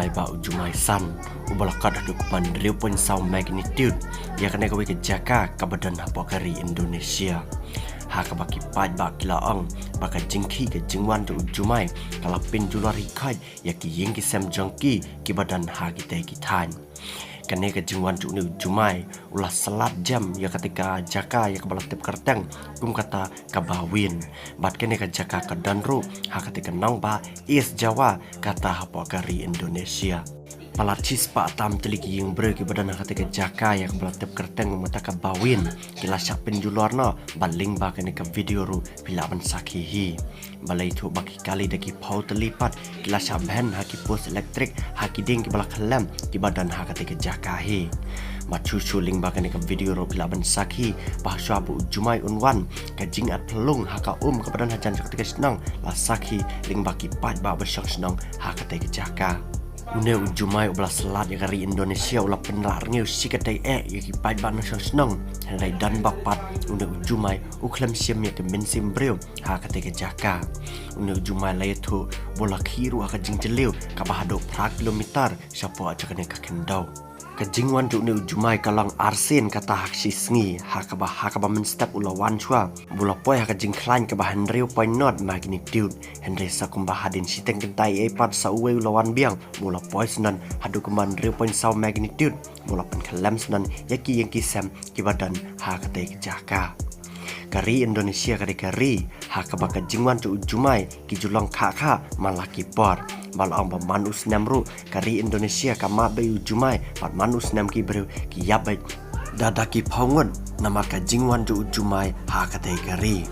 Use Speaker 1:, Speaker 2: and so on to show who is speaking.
Speaker 1: ujumai ba ujumai san ubalakat hadu kupan 0.1 magnitude ya kena kawi ke Jaka ke badan hapokari Indonesia ha ka baki paj ba kilaang baka jingki ke jingwan tu ujumai kala pin jular hikai ya ki ying ki sem jongki ki badan ha kita kitan kene ke jingwan tu ni ujumai ulah selat jam ya ketika Jaka ya kebalat tip kerteng kum kata kabawin bat kene ke Jaka ke danru ha ketika nang ba is Jawa kata hapokari Indonesia palat cispa tam teliki yang ber ki badan ketika Jaka ya kebalat tip kerteng mata kabawin kila syak penjularna baling ba kene ke video ru bila ban sakihi balai tu baki kali daki pau terlipat kila syak ban haki pos elektrik haki ding ki balak kelam ki badan ha ketika Jaka hi macucu ling ba kene ke video ru bila ban sakhi bahasa bu ujumai unwan ka jingat pelung haka ke badan hajan ketika senang la sakhi ling baki pat ba bersyang senang ha ketika Jaka une ujumai ublah selat ya kari Indonesia ulah penlar ngeu sikatai ya ki pai ban senang rai dan bakpat une ujumai uklam siam ya ke mensim breu ha ketika Jaka une ujumai lai tu bola khiru aka jingjeleu ka bahado pra kilometer siapa aja kene ka kendau kejingwan tu ni ujumai kalang arsen kata hak sisngi hak ba men step ulawan chua bula poi hak jingklan ke bahan 0.0 magnitude henry sakum bahadin siteng kentai epat sa uwe ulawan biang mula poi senan hadu keman 0.1 magnitude mula pen kelam senan yaki sem ki badan hak kata Jaka kari Indonesia kari hak baka jingwan tu ujumai ki julang kha malaki por balang ba manus namru kari Indonesia kama be ujumai pat manus nam ki bru ki yabai dadaki paungon nama ka jingwan tu ujumai ha katai kari